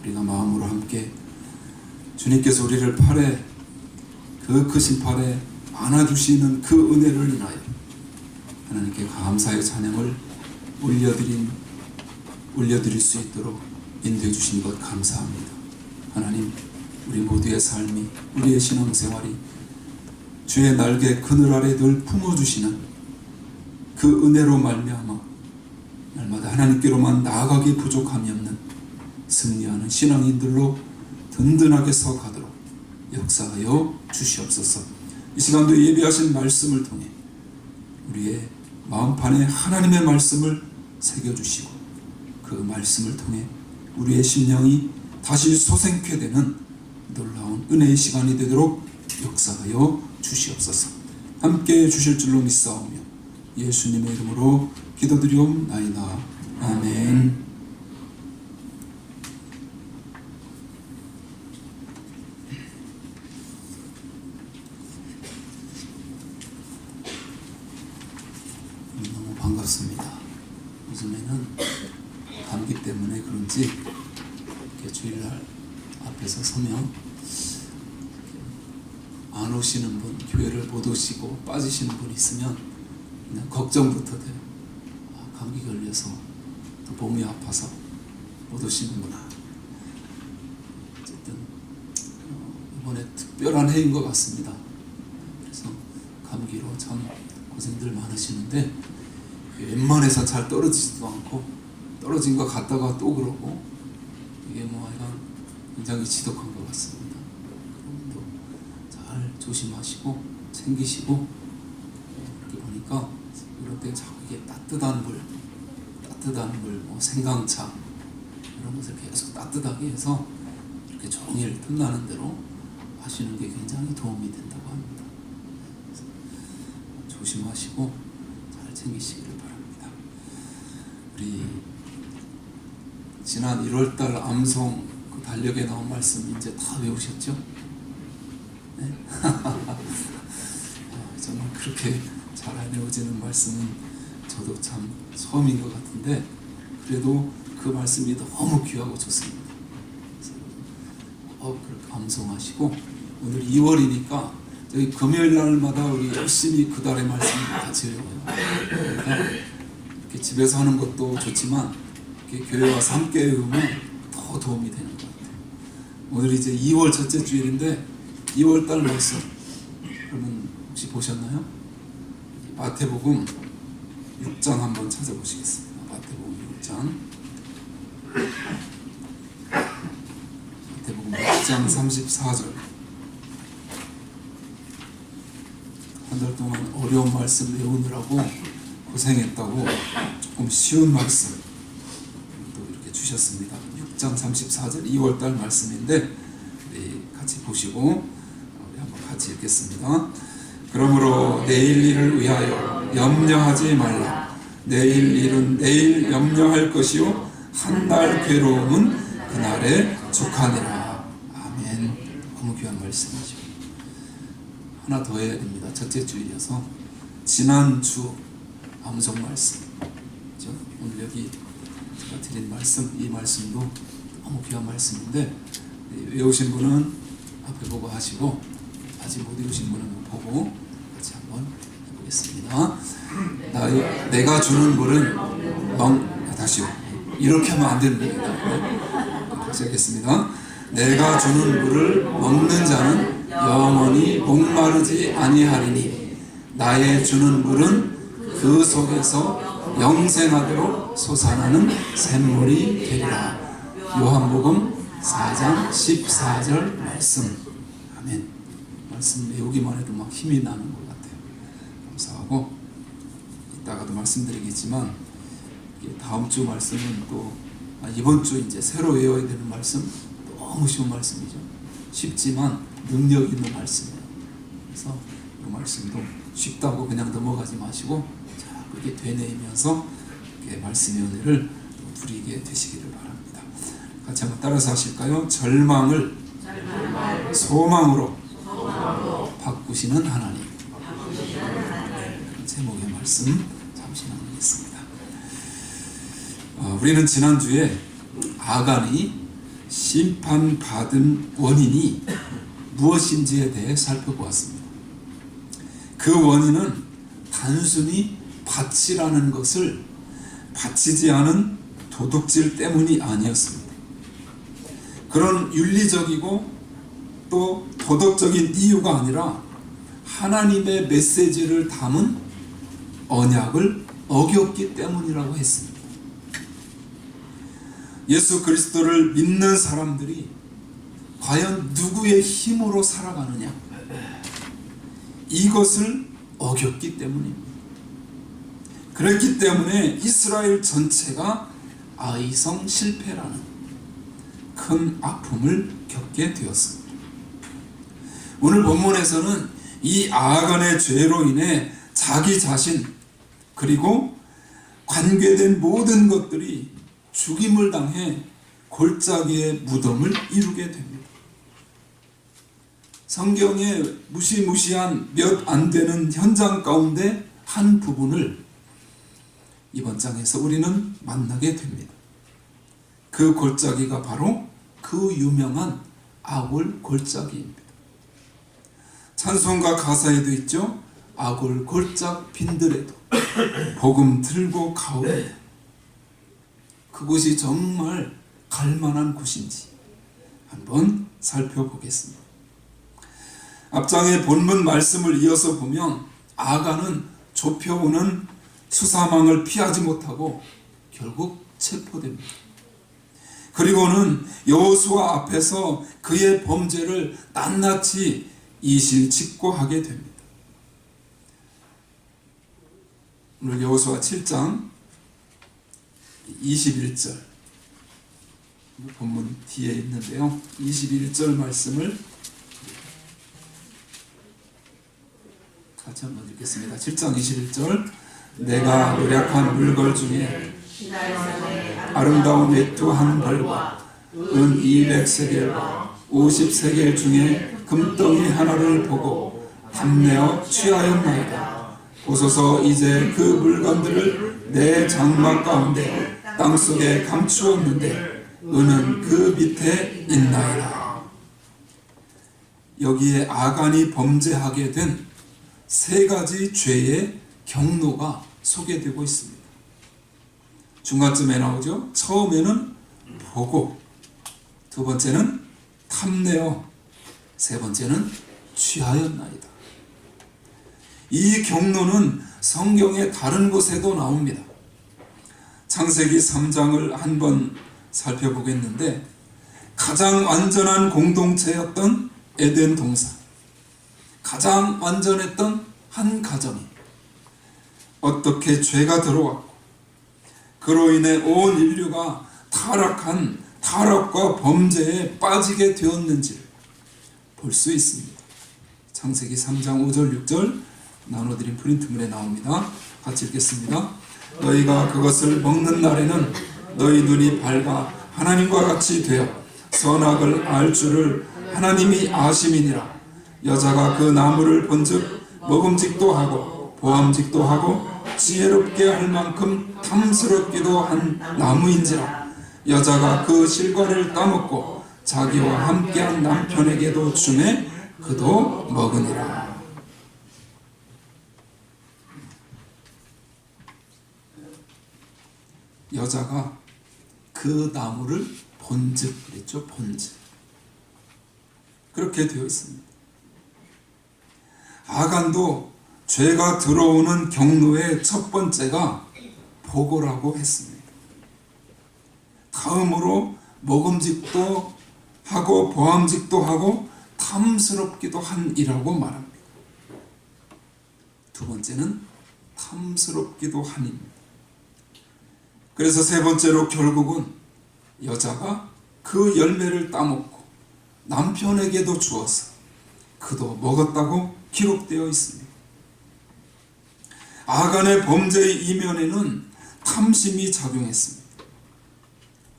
우리가 마음으로 함께 주님께서 우리를 팔에, 그 크신 팔에 안아주시는 그 은혜를 인하여 하나님께 감사의 찬양을 올려드릴 수 있도록 인도해 주신 것 감사합니다. 하나님, 우리 모두의 삶이, 우리의 신앙생활이 주의 날개 그늘 아래 늘 품어주시는 그 은혜로 말미암아 날마다 하나님께로만 나아가기 부족함이 없는 승리하는 신앙인들로 든든하게 서가도록 역사하여 주시옵소서. 이 시간도 예비하신 말씀을 통해 우리의 마음판에 하나님의 말씀을 새겨주시고 그 말씀을 통해 우리의 심령이 다시 소생케 되는 놀라운 은혜의 시간이 되도록 역사하여 주시옵소서. 함께 주실 줄로 믿사오며 예수님의 이름으로 기도드리옵나이다. 아멘. 너무 반갑습니다. 요즘에는 감기 때문에 그런지 이렇게 주일날 앞에서 서면 안 오시는 분, 교회를 못 오시고 빠지시는 분 있으면 그냥 걱정부터 돼요. 감기 걸려서 또 몸이 아파서 못 오시는구나. 어쨌든 이번에 특별한 해인 것 같습니다. 그래서 감기로 참 고생들 많으시는데 웬만해서 잘 떨어지지도 않고 떨어진 것 같다가 또 그러고 이게 하여간 굉장히 지독한 것 같습니다. 여러분도 잘 조심하시고 챙기시고 이렇게 보니까 이럴 때 자꾸 이게 따뜻한 물, 생강차 이런 것을 계속 따뜻하게 해서 이렇게 종일 틈나는 대로 하시는 게 굉장히 도움이 된다고 합니다. 그래서 조심하시고 잘 챙기시기를 바랍니다. 우리 지난 1월달 암송 그 달력에 나온 말씀 이제 다 외우셨죠? 네? 정말 그렇게 잘 안 외워지는 말씀은 저도 참 처음인 것 같은데 그래도 그 말씀이 너무 귀하고 좋습니다. 그래서 그렇게 암송하시고 오늘 2월이니까 저희 금요일 날마다 우리 열심히 그 달의 말씀을 같이 외워요. 그러니까 이렇게 집에서 하는 것도 좋지만 이렇게 교회 와서 함께 외우면 더 도움이 되는 것 같아요. 오늘 이제 2월 첫째 주일인데 2월 달 말씀 그러면 혹시 보셨나요? 마태복음 6장 한번 찾아보시겠습니다. 마태복음 6장 34절. 한 달 동안 어려운 말씀 외우느라고 고생했다고 조금 쉬운 말씀 또 이렇게 주셨습니다. 6장 34절 2월달 말씀인데 우리 같이 보시고 우리 한번 같이 읽겠습니다. 그러므로 내일 일을 위하여 염려하지 말라. 내일 일은 내일 염려할 것이요 한 날 괴로움은 그날에 족하니라. 아멘. 너무 귀한 말씀이죠. 하나 더 해야 됩니다. 첫째 주일이어서 지난주 암송 말씀, 그렇죠? 오늘 여기 제가 드린 말씀, 이 말씀도 너무 귀한 말씀인데 외우신 분은 앞에 보고 하시고 아직 못 외우신 분은 보고 같이 한번 해보겠습니다. 내가 주는 물은 다시요. 이렇게 하면 안 되는 겁니다. 다시 하겠습니다. 내가 주는 물을 먹는 자는 영원히 목마르지 아니하리니 나의 주는 물은 그 속에서 영생하도록 솟아나는 샘물이 되리라. 요한복음 4장 14절 말씀. 아멘. 말씀 외우기만 해도 막 힘이 나는 것 같아요. 감사하고 이따가도 말씀드리겠지만 다음 주 말씀은 또 이번 주 이제 새로 외워야 되는 말씀, 너무 쉬운 말씀이죠. 쉽지만 능력 있는 말씀이에요. 그래서 이 말씀도 쉽다고 그냥 넘어가지 마시고 자, 그렇게 되뇌이면서 이렇게 말씀의 은혜를 누리게 되시기를 바랍니다. 같이 한번 따라서 하실까요? 절망을 소망으로 바꾸시는 하나님. 제목의 말씀 잠시 나누겠습니다. 우리는 지난주에 아간이 심판받은 원인이 무엇인지에 대해 살펴보았습니다. 그 원인은 단순히 바치라는 것을 바치지 않은 도둑질 때문이 아니었습니다. 그런 윤리적이고 또 도덕적인 이유가 아니라 하나님의 메시지를 담은 언약을 어겼기 때문이라고 했습니다. 예수 그리스도를 믿는 사람들이 과연 누구의 힘으로 살아가느냐? 이것을 어겼기 때문입니다. 그렇기 때문에 이스라엘 전체가 아이성 실패라는 큰 아픔을 겪게 되었습니다. 오늘 본문에서는 이 아간의 죄로 인해 자기 자신 그리고 관계된 모든 것들이 죽임을 당해 골짜기의 무덤을 이루게 됩니다. 성경의 무시무시한 몇 안 되는 현장 가운데 한 부분을 이번 장에서 우리는 만나게 됩니다. 그 골짜기가 바로 그 유명한 아골 골짜기입니다. 찬송가 가사에도 있죠. 아골 골짝 빈들에도 복음 들고 가오리. 그곳이 정말 갈만한 곳인지 한번 살펴보겠습니다. 앞장의 본문 말씀을 이어서 보면 아간은 좁혀오는 수사망을 피하지 못하고 결국 체포됩니다. 그리고는 여호수아 앞에서 그의 범죄를 낱낱이 이실직고하게 됩니다. 오늘 여호수아 7장 21절 본문 뒤에 있는데요. 21절 말씀을 같이 한번 읽겠습니다. 7장 21절 내가 노력한 물걸 중에 아름다운 외투 한 벌과 은 200세겔과 50세겔 중에 금덩이 하나를 보고 탐내어 취하였나이다. 보소서 이제 그 물건들을 내 장막 가운데 땅속에 감추었는데 은은 그 밑에 있나이다. 여기에 아간이 범죄하게 된 세 가지 죄의 경로가 소개되고 있습니다. 중간쯤에 나오죠. 처음에는 보고, 두 번째는 탐내어, 세 번째는 취하였나이다. 이 경로는 성경의 다른 곳에도 나옵니다. 창세기 3장을 한번 살펴보겠는데 가장 완전한 공동체였던 에덴 동산, 가장 완전했던 한 가정이 어떻게 죄가 들어왔고 그로 인해 온 인류가 타락한 타락과 범죄에 빠지게 되었는지를 볼 수 있습니다. 창세기 3장 5절 6절 나눠드린 프린트물에 나옵니다. 같이 읽겠습니다. 너희가 그것을 먹는 날에는 너희 눈이 밝아 하나님과 같이 되어 선악을 알 줄을 하나님이 아심이니라. 여자가 그 나무를 본즉 먹음직도 하고 보암직도 하고 지혜롭게 할 만큼 탐스럽기도 한 나무인지라. 여자가 그 실과를 따먹고 자기와 함께한 남편에게도 주매 그도 먹으니라. 여자가 그 나무를 본즉 그랬죠. 본즉 그렇게 되어 있습니다. 아간도 죄가 들어오는 경로의 첫 번째가 보고라고 했습니다. 다음으로 먹음직도 하고 보암직도 하고 탐스럽기도 한이라고 말합니다. 두 번째는 탐스럽기도 한입니다. 그래서 세 번째로 결국은 여자가 그 열매를 따먹고 남편에게도 주어서 그도 먹었다고 기록되어 있습니다. 아간의 범죄의 이면에는 탐심이 작용했습니다.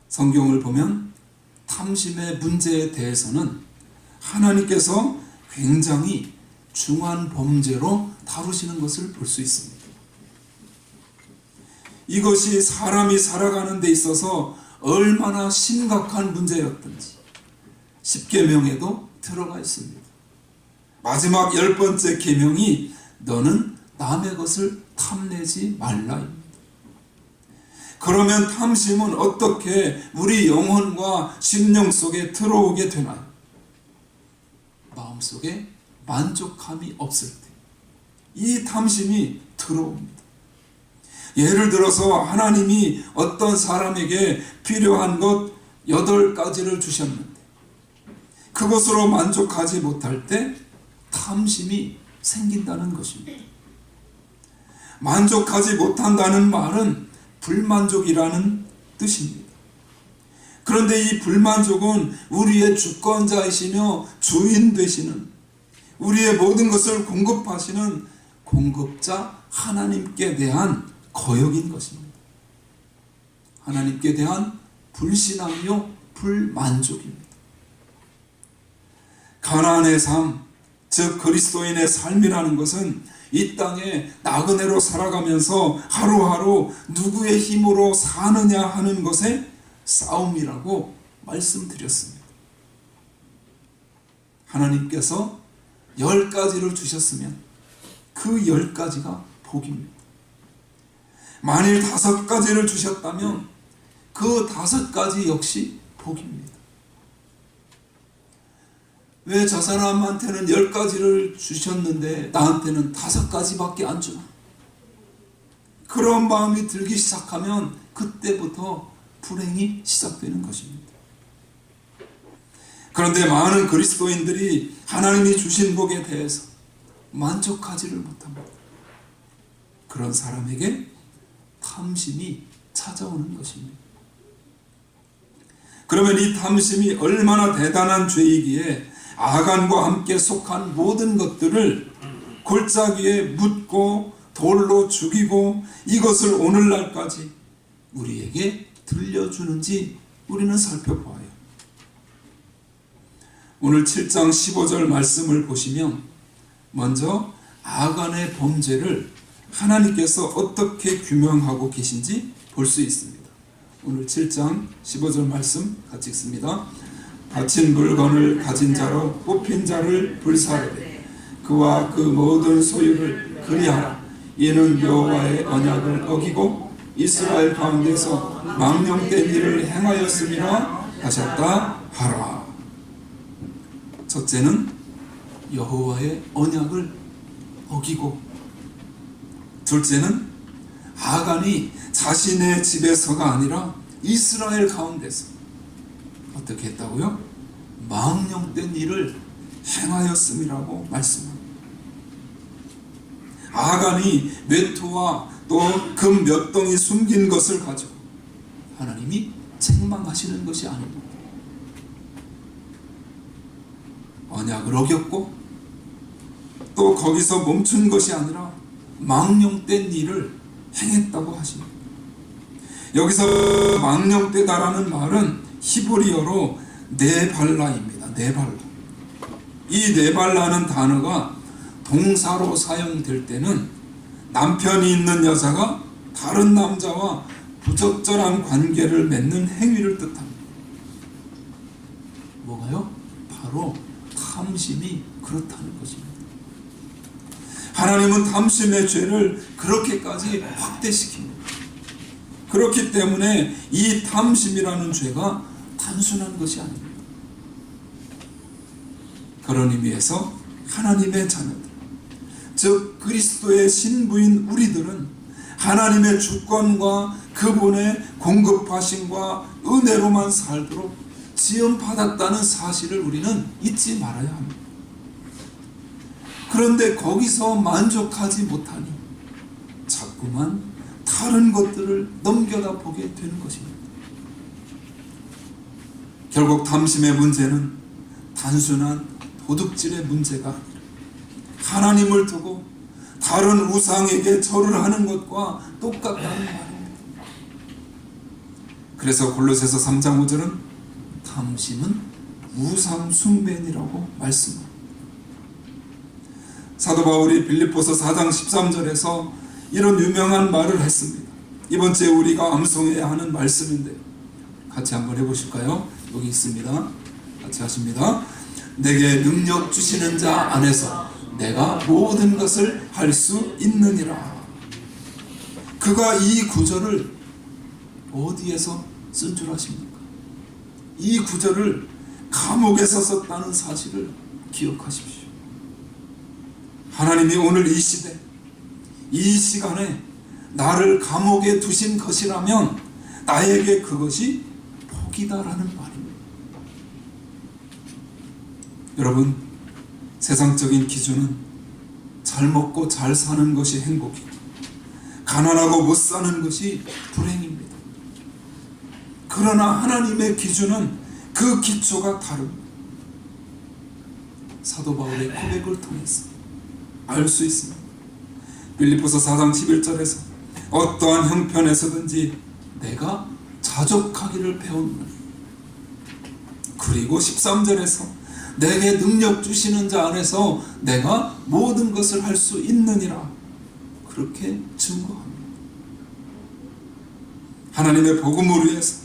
성경을 보면 탐심의 문제에 대해서는 하나님께서 굉장히 중한 범죄로 다루시는 것을 볼 수 있습니다. 이것이 사람이 살아가는 데 있어서 얼마나 심각한 문제였던지 십계명에도 들어가 있습니다. 마지막 10번째 계명이 너는 남의 것을 탐내지 말라입니다. 그러면 탐심은 어떻게 우리 영혼과 심령 속에 들어오게 되나요? 마음속에 만족함이 없을 때 이 탐심이 들어옵니다. 예를 들어서 하나님이 어떤 사람에게 필요한 것 8가지를 주셨는데 그것으로 만족하지 못할 때 탐심이 생긴다는 것입니다. 만족하지 못한다는 말은 불만족이라는 뜻입니다. 그런데 이 불만족은 우리의 주권자이시며 주인 되시는, 우리의 모든 것을 공급하시는 공급자 하나님께 대한 거역인 것입니다. 하나님께 대한 불신앙이요 불만족입니다. 가나안의 삶, 즉 그리스도인의 삶이라는 것은 이 땅에 나그네로 살아가면서 하루하루 누구의 힘으로 사느냐 하는 것의 싸움이라고 말씀드렸습니다. 하나님께서 10가지를 주셨으면 그 10가지가 복입니다. 만일 5가지를 주셨다면 그 5가지 역시 복입니다. 왜 저 사람한테는 10가지를 주셨는데 나한테는 5가지밖에 안 주나? 그런 마음이 들기 시작하면 그때부터 불행이 시작되는 것입니다. 그런데 많은 그리스도인들이 하나님이 주신 복에 대해서 만족하지를 못합니다. 그런 사람에게 탐심이 찾아오는 것입니다. 그러면 이 탐심이 얼마나 대단한 죄이기에 아간과 함께 속한 모든 것들을 골짜기에 묻고 돌로 죽이고 이것을 오늘날까지 우리에게 들려주는지 우리는 살펴보아요. 오늘 7장 15절 말씀을 보시면 먼저 아간의 범죄를 하나님께서 어떻게 규명하고 계신지 볼 수 있습니다. 오늘 7장 15절 말씀 같이 읽습니다. 바친 물건을 가진 자로 뽑힌 자를 불사르되 그와 그 모든 소유를 그리하라. 이는 여호와의 언약을 어기고 이스라엘 가운데서 망령된 일을 행하였음이라 하셨다 하라. 첫째는 여호와의 언약을 어기고, 둘째는 아간이 자신의 집에서가 아니라 이스라엘 가운데서 어떻게 했다고요? 망령된 일을 행하였음이라고 말씀합니다. 아간이 외투와 또 금 몇 덩이 숨긴 것을 가지고 하나님이 책망하시는 것이 아닙니다. 언약을 어겼고 또 거기서 멈춘 것이 아니라 망령된 일을 행했다고 하십니다. 여기서 망령되다라는 말은 히브리어로 네발라입니다. 네발라. 이 네발라는 단어가 동사로 사용될 때는 남편이 있는 여자가 다른 남자와 부적절한 관계를 맺는 행위를 뜻합니다. 뭐가요? 바로 탐심이 그렇다는 것입니다. 하나님은 탐심의 죄를 그렇게까지 확대시킵니다. 그렇기 때문에 이 탐심이라는 죄가 단순한 것이 아닙니다. 그런 의미에서 하나님의 자녀들, 즉 그리스도의 신부인 우리들은 하나님의 주권과 그분의 공급하심과 은혜로만 살도록 지음받았다는 사실을 우리는 잊지 말아야 합니다. 그런데 거기서 만족하지 못하니 자꾸만 다른 것들을 넘겨다 보게 되는 것입니다. 결국 탐심의 문제는 단순한 도둑질의 문제가 아니라 하나님을 두고 다른 우상에게 절을 하는 것과 똑같다는 말입니다. 그래서 골로새서 3장 5절은 탐심은 우상 숭배니라고 말씀합니다. 사도 바울이 빌립보서 4장 13절에서 이런 유명한 말을 했습니다. 이번 주에 우리가 암송해야 하는 말씀인데요. 같이 한번 해보실까요? 여기 있습니다. 같이 하십니다. 내게 능력 주시는 자 안에서 내가 모든 것을 할 수 있느니라. 그가 이 구절을 어디에서 쓴 줄 아십니까? 이 구절을 감옥에서 썼다는 사실을 기억하십시오. 하나님이 오늘 이 시대, 이 시간에 나를 감옥에 두신 것이라면 나에게 그것이 복이다라는 말입니다. 여러분, 세상적인 기준은 잘 먹고 잘 사는 것이 행복이고 가난하고 못 사는 것이 불행입니다. 그러나 하나님의 기준은 그 기초가 다릅니다. 사도 바울의 고백을 통해서 알 수 있습니다. 빌립보서 4장 11절에서 어떠한 형편에서든지 내가 자족하기를 배웠노니, 그리고 13절에서 내게 능력 주시는 자 안에서 내가 모든 것을 할 수 있느니라, 그렇게 증거합니다. 하나님의 복음을 위해서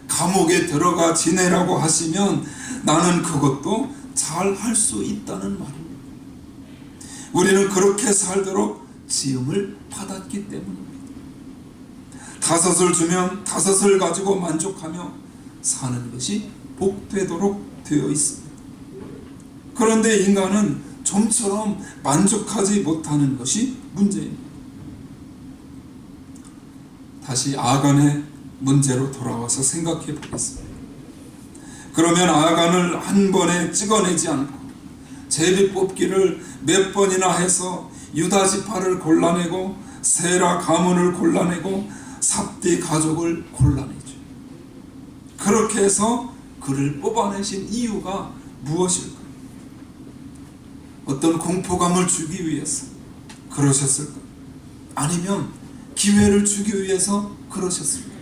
감옥에 들어가 지내라고 하시면 나는 그것도 잘 할 수 있다는 말입니다. 우리는 그렇게 살도록 지음을 받았기 때문입니다. 5을 주면 5을 가지고 만족하며 사는 것이 복되도록 되어 있습니다. 그런데 인간은 좀처럼 만족하지 못하는 것이 문제입니다. 다시 아간의 문제로 돌아와서 생각해 보겠습니다. 그러면 아간을 한 번에 찍어내지 않고 제비 뽑기를 몇 번이나 해서 유다 지파를 골라내고 세라 가문을 골라내고 삽디 가족을 골라내죠. 그렇게 해서 그를 뽑아내신 이유가 무엇일까요? 어떤 공포감을 주기 위해서 그러셨을까요? 아니면 기회를 주기 위해서 그러셨을까요?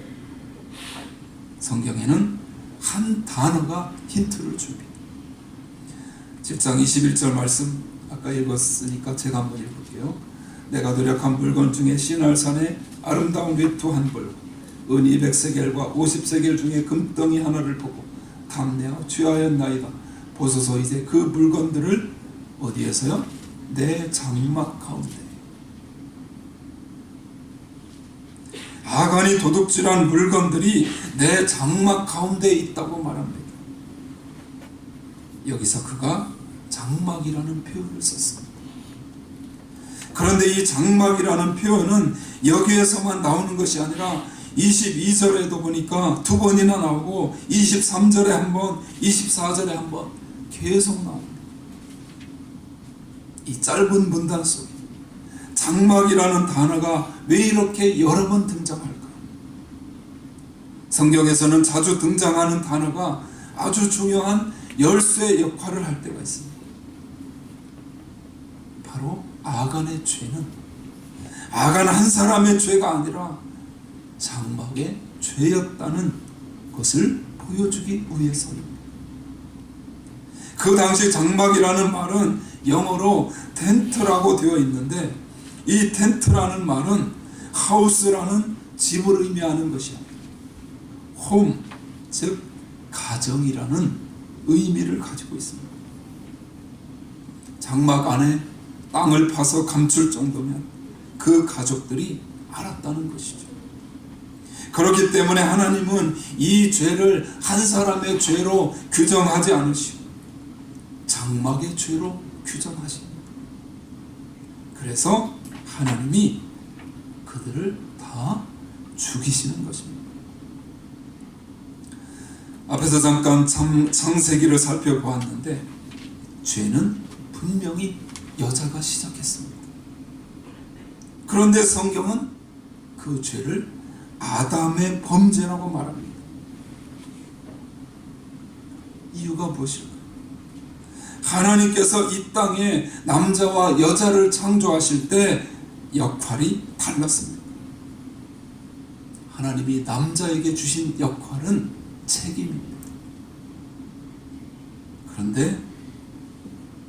성경에는 한 단어가 힌트를 줍니다. 7장 21절 말씀 아까 읽었으니까 제가 한번 읽을게요. 내가 노력한 물건 중에 시날산에 아름다운 외투 한 벌, 은 200세겔과 50세겔 중에 금덩이 하나를 보고 탐내어 취하였나이다. 보소서 이제 그 물건들을 어디에서요? 내 장막 가운데. 아간이 도둑질한 물건들이 내 장막 가운데 있다고 말합니다. 여기서 그가 장막이라는 표현을 썼습니다. 그런데 이 장막이라는 표현은 여기에서만 나오는 것이 아니라 22절에도 보니까 2번이나 나오고 23절에 한 번, 24절에 한 번 계속 나옵니다. 이 짧은 문단 속에 장막이라는 단어가 왜 이렇게 여러 번 등장할까요? 성경에서는 자주 등장하는 단어가 아주 중요한 열쇠 역할을 할 때가 있습니다. 바로 아간의 죄는 아간 한 사람의 죄가 아니라 장막의 죄였다는 것을 보여주기 위해서입니다. 그 당시 장막이라는 말은 영어로 텐트라고 되어 있는데 이 텐트라는 말은 하우스라는 집을 의미하는 것이야. 홈, 즉 가정이라는 의미를 가지고 있습니다. 장막 안에 땅을 파서 감출 정도면 그 가족들이 알았다는 것이죠. 그렇기 때문에 하나님은 이 죄를 한 사람의 죄로 규정하지 않으시고 장막의 죄로 규정하십니다. 그래서 하나님이 그들을 다 죽이시는 것입니다. 앞에서 잠깐 창세기를 살펴보았는데 죄는 분명히 여자가 시작했습니다. 그런데 성경은 그 죄를 아담의 범죄라고 말합니다. 이유가 무엇일까요? 하나님께서 이 땅에 남자와 여자를 창조하실 때 역할이 달랐습니다. 하나님이 남자에게 주신 역할은 책임입니다. 그런데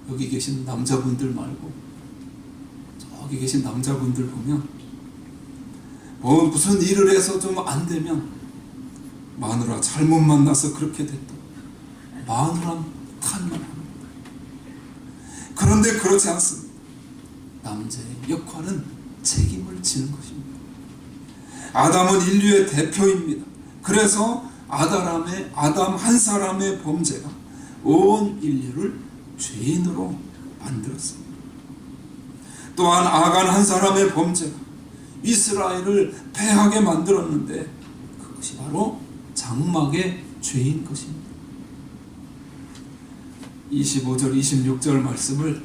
여기 계신 남자분들 말고 저기 계신 남자분들 보면 무슨 일을 해서 좀 안 되면 마누라 잘못 만나서 그렇게 됐다. 마누라는 탄만 합니다. 그런데 그렇지 않습니다. 남자의 역할은 책임을 지는 것입니다. 아담은 인류의 대표입니다. 그래서 아담 한 사람의 범죄가 온 인류를 죄인으로 만들었습니다. 또한 아간 한 사람의 범죄가 이스라엘을 패하게 만들었는데 그것이 바로 장막의 죄인 것입니다. 25절 26절 말씀을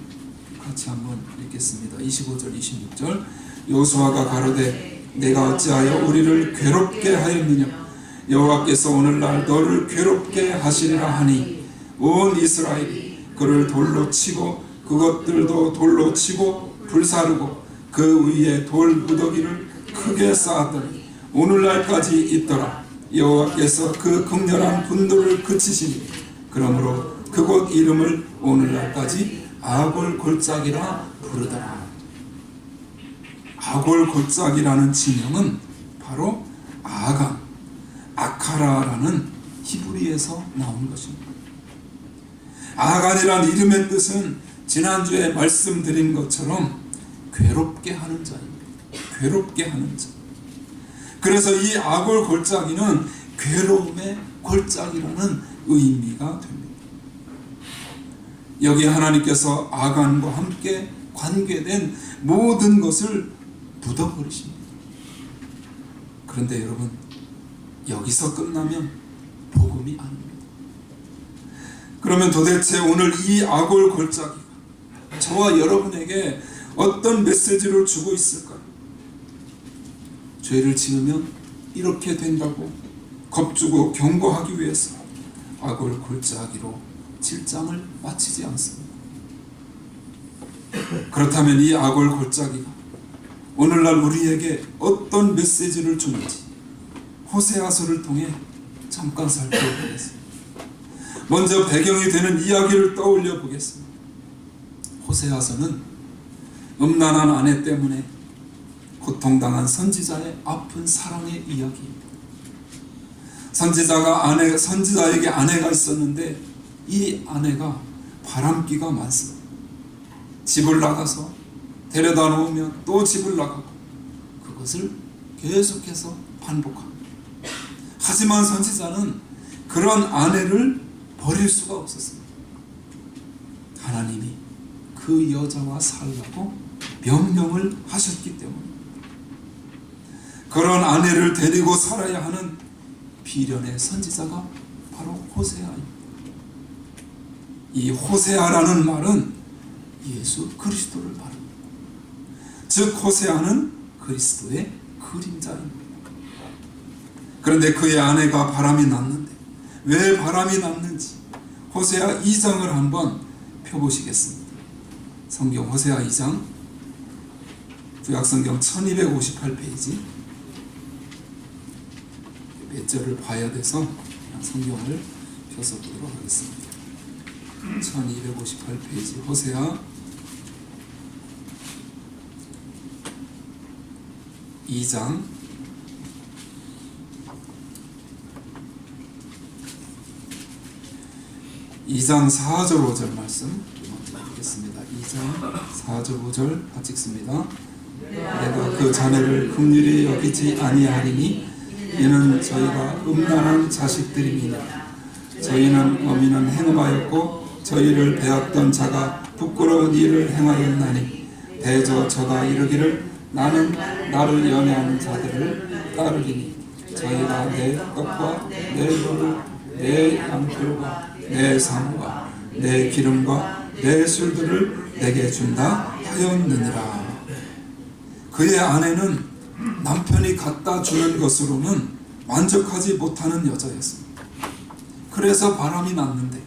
같이 한번 읽겠습니다. 25절 26절 여호수아가 가로되 내가 어찌하여 우리를 괴롭게 하였느냐 여호와께서 오늘날 너를 괴롭게 하시리라 하니 온 이스라엘이 그를 돌로 치고 그것들도 돌로 치고 불사르고 그 위에 돌 무더기를 크게 쌓았더니 오늘날까지 있더라. 여호와께서 그 극렬한 분노를 그치시니 그러므로 그곳 이름을 오늘날까지 아골골짜기라 부르더라. 아골골짜기라는 지명은 바로 아카라라는 히브리에서 나온 것입니다. 아간이란 이름의 뜻은 지난주에 말씀드린 것처럼 괴롭게 하는 자입니다. 괴롭게 하는 자. 그래서 이 아골골짜기는 괴로움의 골짜기라는 의미가 됩니다. 여기 하나님께서 아간과 함께 관계된 모든 것을 묻어버리십니다. 그런데 여러분, 여기서 끝나면 복음이 아닙니다. 그러면 도대체 오늘 이 아골골짜기가 저와 여러분에게 어떤 메시지를 주고 있을까요? 죄를 지으면 이렇게 된다고 겁주고 경고하기 위해서 아골골짜기로 7장을 마치지 않습니다. 그렇다면 이 아골골짜기가 오늘날 우리에게 어떤 메시지를 주는지 호세아서를 통해 잠깐 살펴보겠습니다. 먼저 배경이 되는 이야기를 떠올려 보겠습니다. 호세아서는 음란한 아내 때문에 고통당한 선지자의 아픈 사랑의 이야기입니다. 선지자에게 아내가 있었는데 이 아내가 바람기가 많습니다. 집을 나가서 데려다 놓으면 또 집을 나가고 그것을 계속해서 반복합니다. 하지만 선지자는 그런 아내를 버릴 수가 없었습니다. 하나님이 그 여자와 살라고 명령을 하셨기 때문입니다. 그런 아내를 데리고 살아야 하는 비련의 선지자가 바로 호세아입니다. 이 호세아라는 말은 예수 그리스도를 말합니다. 즉 호세아는 그리스도의 그림자입니다. 그런데 그의 아내가 바람이 났는데 왜 바람이 났는지 호세아 2장을 한번 펴보시겠습니다. 성경 호세아 2장 구약성경 1258페이지 몇 절을 봐야 돼서 그냥 성경을 펴서 보도록 하겠습니다. 1258페이지 호세아 2장 4절 5절 말씀 먼저 읽겠습니다. 2장 4절 5절 같이 읽습니다. 내가 그 자네를 긍휼히 여기지 아니하리니 이는 저희가 음란한 자식들이니라. 저희는 어미는 행음하였고 저희를 배웠던 자가 부끄러운 일을 행하였나니 대저 저가 이르기를 나는 나를 연애하는 자들을 따르리니 저희가 내 떡과 내 물을 내 양털과 내 사무와 내 기름과 내 술들을 내게 준다 하였느니라. 그의 아내는 남편이 갖다 주는 것으로는 만족하지 못하는 여자였습니다. 그래서 바람이 났는데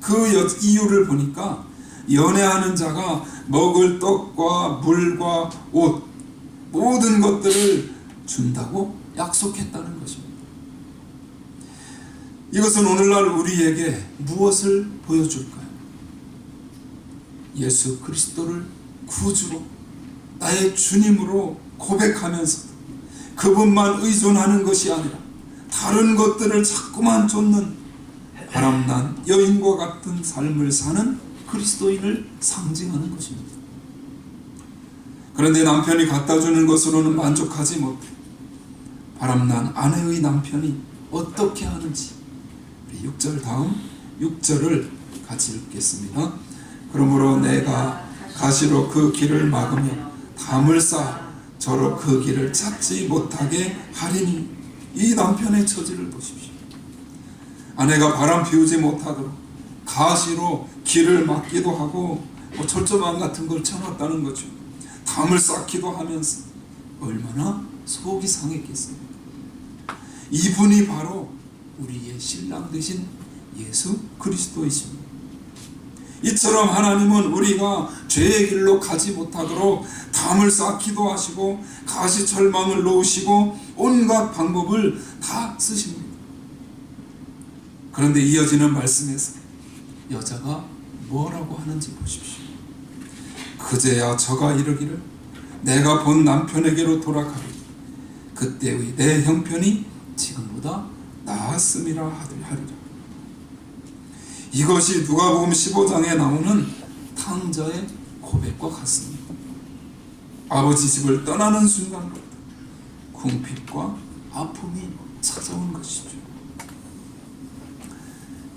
그 이유를 보니까 연애하는 자가 먹을 떡과 물과 옷 모든 것들을 준다고 약속했다는 것입니다. 이것은 오늘날 우리에게 무엇을 보여줄까요? 예수 그리스도를 구주로 나의 주님으로 고백하면서 그분만 의존하는 것이 아니라 다른 것들을 자꾸만 쫓는 바람난 여인과 같은 삶을 사는 그리스도인을 상징하는 것입니다. 그런데 남편이 갖다 주는 것으로는 만족하지 못해 바람난 아내의 남편이 어떻게 하는지 6절 다음 6절을 같이 읽겠습니다. 그러므로 내가 가시로 그 길을 막으며 담을 쌓아 저로 그 길을 찾지 못하게 하리니. 이 남편의 처지를 보십시오. 아내가 바람 피우지 못하도록 가시로 길을 막기도 하고 철조망 같은 걸 쳐놨다는 거죠. 담을 쌓기도 하면서 얼마나 속이 상했겠습니까? 이분이 바로 우리의 신랑 되신 예수 그리스도이십니다. 이처럼 하나님은 우리가 죄의 길로 가지 못하도록 담을 쌓기도 하시고 가시철망을 놓으시고 온갖 방법을 다 쓰십니다. 그런데 이어지는 말씀에서 여자가 뭐라고 하는지 보십시오. 그제야 저가 이르기를 내가 본 남편에게로 돌아가리. 그때의 내 형편이 지금보다 나았음이라 하리라. 이것이 누가복음 15장에 나오는 탕자의 고백과 같습니다. 아버지 집을 떠나는 순간부터 궁핍과 아픔이 찾아온 것이죠.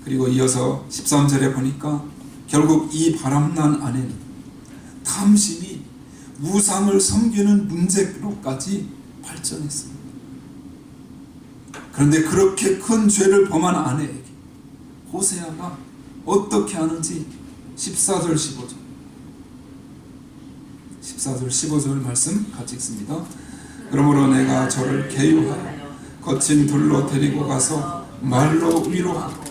그리고 이어서 13절에 보니까 결국 이 바람난 아내는 탐심이 우상을 섬기는 문제로까지 발전했습니다. 그런데 그렇게 큰 죄를 범한 아내에게 호세아가 어떻게 하는지 14절 15절 말씀 같이 읽습니다. 그러므로 내가 저를 계유하여 거친 들로 데리고 가서 말로 위로하고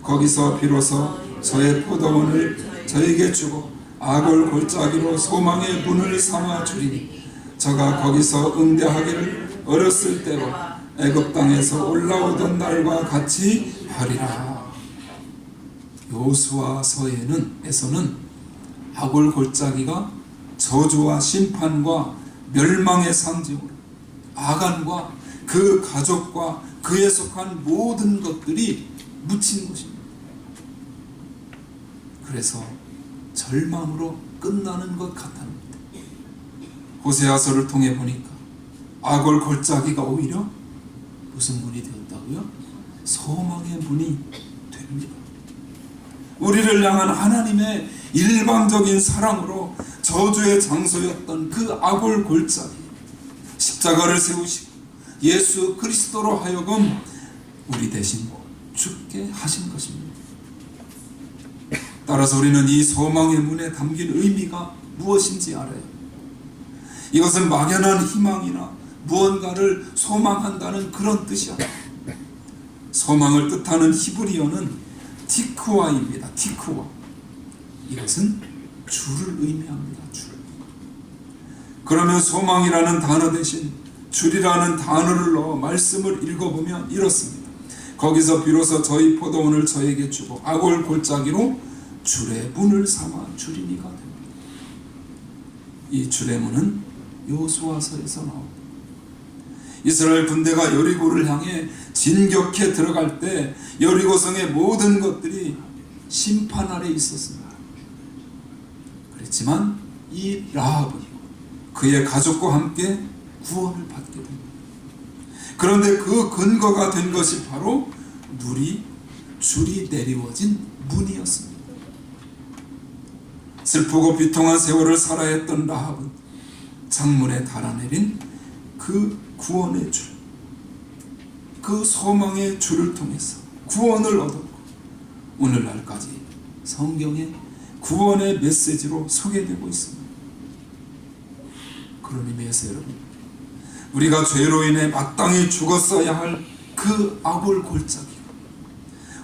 거기서 비로소 저의 포도원을 저에게 주고 악을 골짜기로 소망의 문을 삼아 주리니 저가 거기서 응대하기를 어렸을 때와 애굽 땅에서 올라오던 날과 같이 하리라. 여호수아서에서는 악을 골짜기가 저주와 심판과 멸망의 상징으로 아간과 그 가족과 그에 속한 모든 것들이 묻힌 것입니다. 그래서 절망으로 끝나는 것 같답니다. 호세아서를 통해 보니까 악을 골짜기가 오히려 무슨 문이 되었다고요? 소망의 문이 됩니다. 우리를 향한 하나님의 일방적인 사랑으로 저주의 장소였던 그 악을 골짜기 십자가를 세우시고 예수 그리스도로 하여금 우리 대신 죽게 하신 것입니다. 따라서 우리는 이 소망의 문에 담긴 의미가 무엇인지 알아요. 이것은 막연한 희망이나 무언가를 소망한다는 그런 뜻이 아니에요. 소망을 뜻하는 히브리어는 티크와입니다. 티크와. 이것은 줄을 의미합니다. 줄. 그러면 소망이라는 단어 대신 줄이라는 단어를 넣어 말씀을 읽어보면 이렇습니다. 거기서 비로소 저희 포도원을 저에게 주고 악을 골짜기로 줄의 문을 삼아 주리니가 됩니다. 이 줄의 문은 여호수아서에서 나옵니다. 이스라엘 군대가 여리고를 향해 진격해 들어갈 때 여리고성의 모든 것들이 심판 아래 있었습니다. 그렇지만 이 라합은 그의 가족과 함께 구원을 받게 됩니다. 그런데 그 근거가 된 것이 바로 줄이 내리워진 문이었습니다. 슬프고 비통한 세월을 살아야 했던 라합은 창문에 달아내린 그 구원의 줄, 그 소망의 줄을 통해서 구원을 얻었고 오늘날까지 성경의 구원의 메시지로 소개되고 있습니다. 그런 의미에서 여러분, 우리가 죄로 인해 마땅히 죽었어야 할 그 악을 골짜기,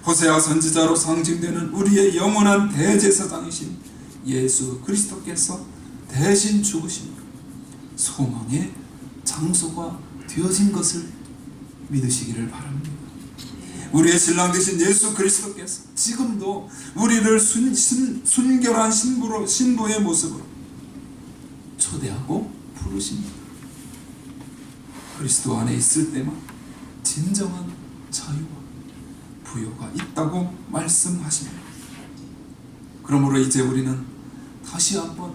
호세아 선지자로 상징되는 우리의 영원한 대제사장이신 예수 그리스도께서 대신 죽으신 소망의 장소가 되어진 것을 믿으시기를 바랍니다. 우리의 신랑 되신 예수 그리스도께서 지금도 우리를 순결한 신부의 모습으로 초대하고 부르십니다. 그리스도 안에 있을 때만 진정한 자유와 부요가 있다고 말씀하십니다. 그러므로 이제 우리는 다시 한번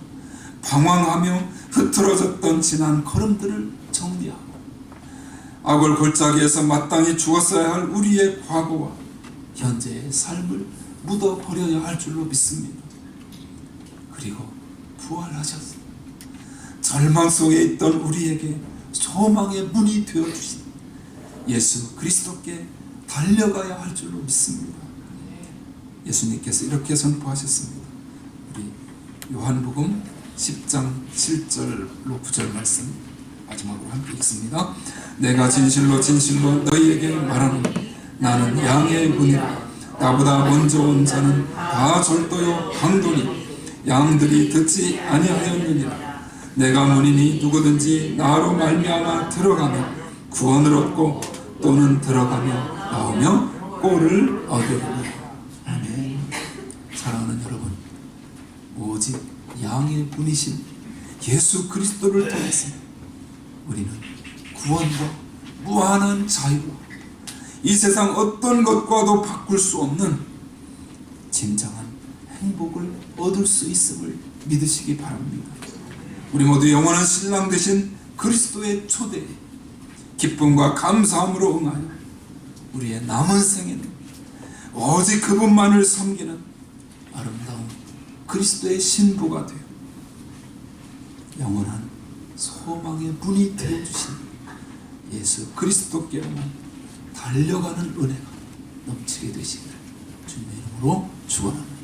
방황하며 흐트러졌던 지난 걸음들을 정리하고 악을 골짜기에서 마땅히 죽었어야 할 우리의 과거와 현재의 삶을 묻어버려야 할 줄로 믿습니다. 그리고 부활하셔서 절망 속에 있던 우리에게 소망의 문이 되어주신 예수 그리스도께 달려가야 할 줄로 믿습니다. 예수님께서 이렇게 선포하셨습니다. 우리 요한복음 10장 7절로 9절 말씀 마지막으로 함께 읽습니다. 내가 진실로 진실로 너희에게 말하노니 나는 양의 문이라. 나보다 먼저 온 자는 다 절도요 강도니 양들이 듣지 아니하였느니라. 내가 문이니 누구든지 나로 말미암아 들어가면 구원을 얻고 또는 들어가며 나오며 꼴을 얻으리라. 아멘. 사랑하는 여러분, 오직 양의 분이신 예수 그리스도를 통해서 우리는 구원과 무한한 자유와 이 세상 어떤 것과도 바꿀 수 없는 진정한 행복을 얻을 수 있음을 믿으시기 바랍니다. 우리 모두 영원한 신랑 되신 그리스도의 초대에 기쁨과 감사함으로 응하여 우리의 남은 생에는 오직 그분만을 섬기는 아름다운 그리스도의 신부가 되어 영원한 소망의 문이 되어주신 예수 그리스도께로만 달려가는 은혜가 넘치게 되시기를 주님의 이름으로 축원합니다.